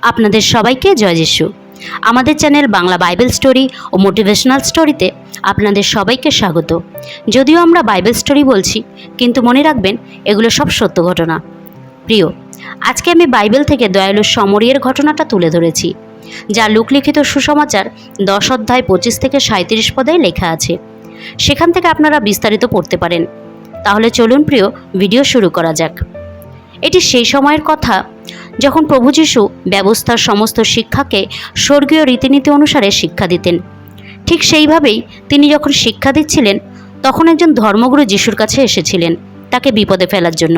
আপনাদের সবাইকে জয় যিশু। আমাদের চ্যানেল বাংলা বাইবেল স্টোরি ও মোটিভেশনাল স্টোরিতে আপনাদের সবাইকে স্বাগত। যদিও আমরা বাইবেল স্টোরি বলছি, কিন্তু মনে রাখবেন এগুলো সব সত্য ঘটনা। প্রিয়, আজকে আমি বাইবেল থেকে দয়ালু সমরিয়ের ঘটনাটা তুলে ধরেছি, যা লুকলিখিত সুসমাচার 10 অধ্যায় 25 থেকে 37 পদে লেখা আছে। সেখান থেকে আপনারা বিস্তারিত পড়তে পারেন। তাহলে চলুন প্রিয়, ভিডিও শুরু করা যাক। এটি সেই সময়ের কথা যখন প্রভু যীশু ব্যবস্থার সমস্ত শিক্ষাকে স্বর্গীয় রীতিনীতি অনুসারে শিক্ষা দিতেন। ঠিক সেইভাবেই তিনি যখন শিক্ষা দিচ্ছিলেন, তখন একজন ধর্মগুরু যীশুর কাছে এসেছিলেন তাকে বিপদে ফেলার জন্য।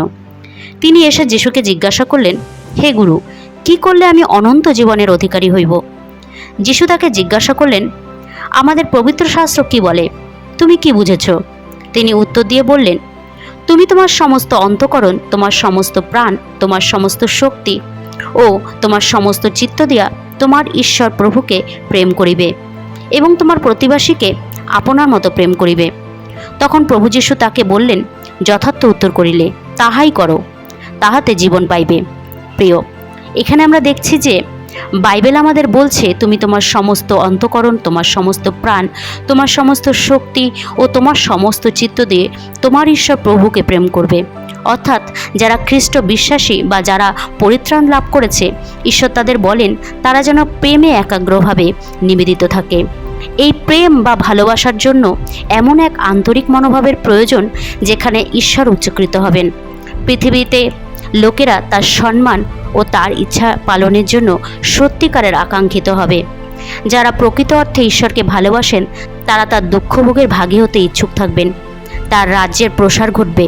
তিনি এসে যীশুকে জিজ্ঞাসা করলেন, হে গুরু, কি করলে আমি অনন্ত জীবনের অধিকারী হইব? যীশু তাকে জিজ্ঞাসা করলেন, আমাদের পবিত্র শাস্ত্র কি বলে? তুমি কি বুঝেছ? তিনি উত্তর দিয়ে বললেন, তুমি তোমার সমস্ত অন্তঃকরণ, তোমার সমস্ত প্রাণ, তোমার সমস্ত শক্তি ও তোমার সমস্ত চিত্ত দিয়া তোমার ঈশ্বর প্রভুকে প্রেম করিবে এবং তোমার প্রতিবাসীকে আপনার মতো প্রেম করিবে। তখন প্রভু যীশু তাকে বললেন, যথার্থ উত্তর করিলে, তাহাই করো, তাহাতে জীবন পাইবে। প্রিয়, এখানে আমরা দেখছি যে বাইবেল আমাদের বলছে তুমি তোমার সমস্ত অন্তঃকরণ, তোমার সমস্ত প্রাণ, তোমার সমস্ত শক্তি ও তোমার সমস্ত চিত্ত দিয়ে তোমার ঈশ্বর প্রভুকে প্রেম করবে। অর্থাৎ যারা খ্রিস্ট বিশ্বাসী বা যারা পরিত্রাণ লাভ করেছে, ঈশ্বর তাদের বলেন তারা যেন প্রেমে একাগ্রভাবে নিবেদিত থাকে। এই প্রেম বা ভালোবাসার জন্য এমন এক আন্তরিক মনোভাবের প্রয়োজন যেখানে ঈশ্বর উচ্চকৃত হবেন। পৃথিবীতে লোকেরা তার সম্মান ও তার ইচ্ছা পালনের জন্য সত্যিকারের আকাঙ্ক্ষিত হবে। যারা প্রকৃত অর্থে ঈশ্বরকে ভালোবাসেন তারা তার দুঃখভোগের ভাগী হতে ইচ্ছুক থাকবেন, তার রাজ্যের প্রসার ঘটবে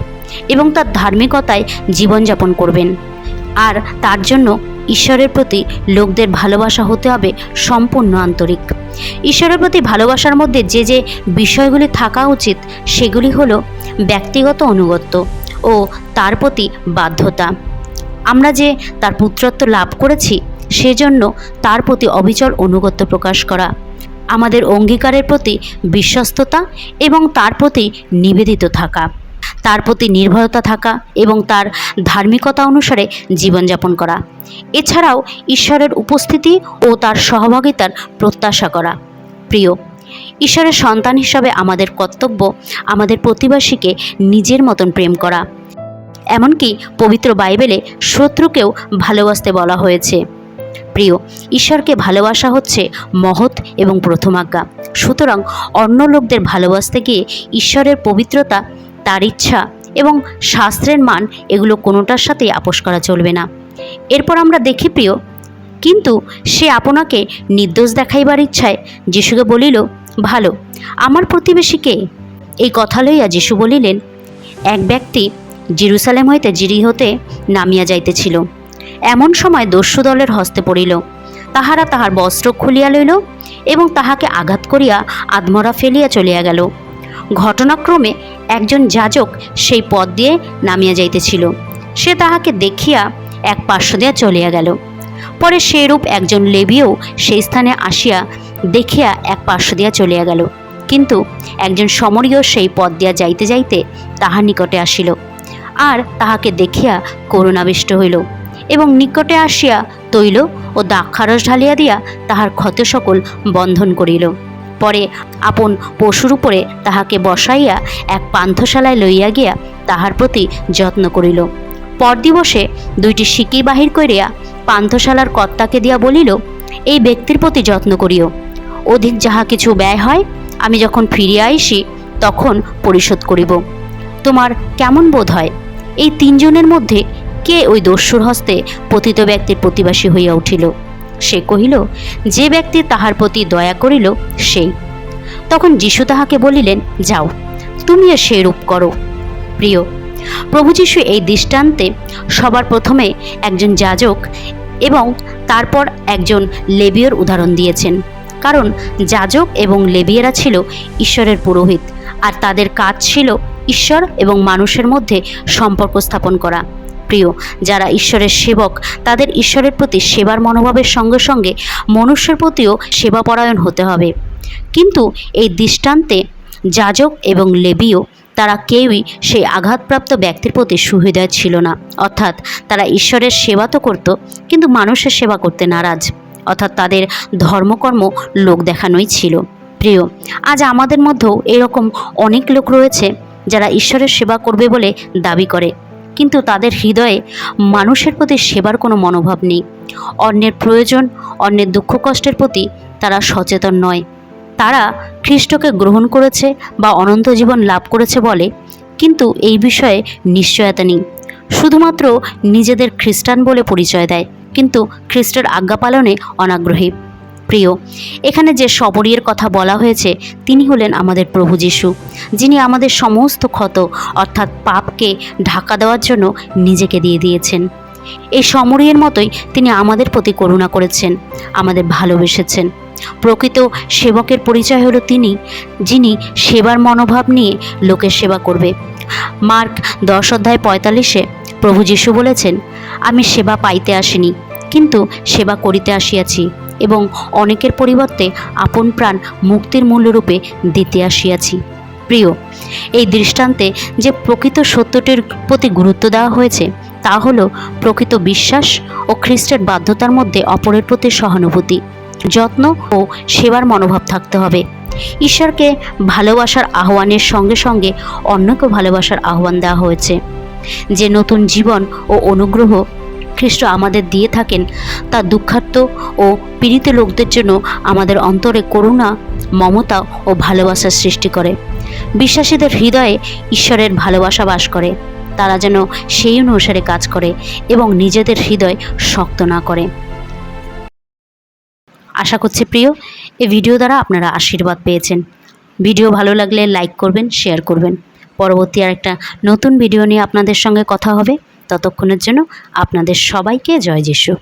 এবং তার ধার্মিকতায় জীবনযাপন করবেন। আর তার জন্য ঈশ্বরের প্রতি লোকদের ভালোবাসা হতে হবে সম্পূর্ণ আন্তরিক। ঈশ্বরের প্রতি ভালোবাসার মধ্যে যে যে বিষয়গুলি থাকা উচিত সেগুলি হলো ব্যক্তিগত আনুগত্য ও তার প্রতি বাধ্যতা। আমরা যে তার পুত্রত্ব লাভ করেছি সেজন্য তার প্রতি অবিচল আনুগত্য প্রকাশ করা, আমাদের অঙ্গীকারের প্রতি বিশ্বস্ততা এবং তার প্রতি নিবেদিত থাকা, তার প্রতি নির্ভরতা থাকা এবং তার ধার্মিকতা অনুসারে জীবনযাপন করা। এছাড়াও ঈশ্বরের উপস্থিতি ও তার সহভাগিতার প্রত্যাশা করা। প্রিয়, ঈশ্বরের সন্তান হিসাবে আমাদের কর্তব্য আমাদের প্রতিবাসীকে নিজের মতন প্রেম করা। এমনকি পবিত্র বাইবেলে শত্রুকেও ভালোবাসতে বলা হয়েছে। প্রিয়, ঈশ্বরকে ভালোবাসা হচ্ছে মহৎ এবং প্রথম আজ্ঞা। সুতরাং অন্য লোকদের ভালোবাসতে গিয়ে ঈশ্বরের পবিত্রতা, তার ইচ্ছা এবং শাস্ত্রের মান এগুলো কোনোটার সাথেই আপোষ করা চলবে না। এরপর আমরা দেখি প্রিয়, কিন্তু সে আপনাকে নির্দোষ দেখাইবার ইচ্ছায় যীশুকে বলিল, ভালো, আমার প্রতিবেশী কে? এই কথা লইয়া যীশু বলিলেন, এক ব্যক্তি জেরুজালেম হইতে যিরিহোতে নামিয়া যাইতেছিল। এমন সময় দস্যু দলের হস্তে পড়িল। তাহারা তাহার বস্ত্র খুলিয়া লইল এবং তাহাকে আঘাত করিয়া আধমরা ফেলিয়া চলিয়া গেল। ঘটনাক্রমে একজন যাজক সেই পথ দিয়ে নামিয়া যাইতেছিল। সে তাহাকে দেখিয়া এক পার্শ্ব দিয়া চলিয়া গেল। পরে সেইরূপ একজন লেবীও সেই স্থানে আসিয়া দেখিয়া এক পার্শ্ব দিয়া চলিয়া গেল। কিন্তু একজন সমরীয় সেই পথ দিয়া যাইতে যাইতে তাহার নিকটে আসিল, আর তাহাকে দেখিয়া করুণাবিষ্ট হইল এবং নিকটে আসিয়া তৈল ও দ্রাক্ষারস ঢালিয়া দিয়া তাহার ক্ষত সকল বন্ধন করিল। পরে আপন পশুর উপরে তাহাকে বসাইয়া এক পান্থশালায় লইয়া গিয়া তাহার প্রতি যত্ন করিল। পরদিবসে 2টি সিকি বাহির করিয়া পান্থশালার কর্তাকে দিয়া বলিল, এই ব্যক্তির প্রতি যত্ন করিও। অধিক যাহা কিছু ব্যয় হয় আমি যখন ফিরিয়া আইসি তখন পরিশোধ করিব। তোমার কেমন বোধ হয়, এই 3 জনের মধ্যে কে ওই দস্যুর হস্তে পতিত ব্যক্তির প্রতিবাসী হইয়া উঠিল? সে কহিল, যে ব্যক্তি তাহার প্রতি দয়া করিল সেই। তখন যীশু তাহাকে বলিলেন, যাও, তুমিও সেইরূপ করো। প্রিয়, প্রভু যীশু এই দৃষ্টান্তে সবার প্রথমে একজন যাজক এবং তারপর একজন লেবীয়র উদাহরণ দিয়েছেন। কারণ যাজক এবং লেবীয়রা ছিল ঈশ্বরের পুরোহিত, আর তাদের কাজ ছিল ঈশ্বর এবং মানুষের মধ্যে সম্পর্ক স্থাপন করা। প্রিয়, যারা ঈশ্বরের সেবক তাদের ঈশ্বরের প্রতি সেবার মনোভাবের সঙ্গে সঙ্গে মনুষ্যের প্রতিও সেবাপরায়ণ হতে হবে। কিন্তু এই দৃষ্টান্তে যাজক এবং লেবীয় তারা কেউই সেই আঘাতপ্রাপ্ত ব্যক্তির প্রতি সুহৃদয় ছিল না। অর্থাৎ তারা ঈশ্বরের সেবা তো করত, কিন্তু মানুষের সেবা করতে নারাজ। অর্থাৎ তাদের ধর্মকর্ম লোক দেখানোই ছিল। প্রিয়, আজ আমাদের মধ্যেও এরকম অনেক লোক রয়েছে যারা ঈশ্বরের সেবা করবে বলে দাবি করে, কিন্তু তাদের হৃদয়ে মানুষের প্রতি সেবার কোনো মনোভাব নেই। অন্যের প্রয়োজন, অন্যের দুঃখ কষ্টের প্রতি তারা সচেতন নয়। তারা খ্রিস্টকে গ্রহণ করেছে বা অনন্ত জীবন লাভ করেছে বলে, কিন্তু এই বিষয়ে নিশ্চয়তা নেই। শুধুমাত্র নিজেদের খ্রিস্টান বলে পরিচয় দেয়, কিন্তু খ্রিস্টের আজ্ঞা পালনে অনাগ্রহী। প্রিয়, এখানে যে শবরীর কথা বলা হয়েছে তিনি হলেন আমাদের প্রভু যীশু, যিনি আমাদের সমস্ত ক্ষত অর্থাৎ পাপকে ঢাকা দেওয়ার জন্য নিজেকে দিয়ে দিয়েছেন। এই শমরীয়ের মতোই তিনি আমাদের প্রতি করুণা করেছেন, আমাদের ভালোবেসেছেন। প্রকৃত সেবকের পরিচয় হলো তিনি, যিনি সেবার মনোভাব নিয়ে লোকের সেবা করবে। মার্ক 10:45 প্রভু যীশু বলেছেন, আমি সেবা পাইতে আসিনি, কিন্তু সেবা করিতে আসিয়াছি, এবং অনেকের পরিবর্তে আপন প্রাণ মুক্তির মূল্যরূপে দিতে আসিয়াছি। প্রিয়, এই দৃষ্টান্তে যে প্রকৃত সত্যটির প্রতি গুরুত্ব দেওয়া হয়েছে তা হলো প্রকৃত বিশ্বাস ও খ্রিস্টের বাধ্যতার মধ্যে অপরের প্রতি সহানুভূতি, যত্ন ও সেবার মনোভাব থাকতে হবে। ঈশ্বরকে ভালোবাসার আহ্বানের সঙ্গে সঙ্গে অন্যকেও ভালোবাসার আহ্বান দেওয়া হয়েছে। যে নতুন জীবন ও অনুগ্রহ খ্রিস্ট আমাদের দিয়ে থাকেন তা দুঃখার্ত ও পীড়িত লোকদের জন্য আমাদের অন্তরে করুণা, মমতা ও ভালোবাসার সৃষ্টি করে। বিশ্বাসীদের হৃদয়ে ঈশ্বরের ভালোবাসা বাস করে। তারা যেন সেই অনুসারে কাজ করে এবং নিজেদের হৃদয় শক্ত না করে। আশা করছি প্রিয়, এই ভিডিও দ্বারা আপনারা আশীর্বাদ পেয়েছেন। ভিডিও ভালো লাগলে লাইক করবেন, শেয়ার করবেন। পরবর্তী আরেকটা নতুন ভিডিও নিয়ে আপনাদের সঙ্গে কথা হবে। ততক্ষণের জন্য আপনাদের সবাইকে জয় যিশু।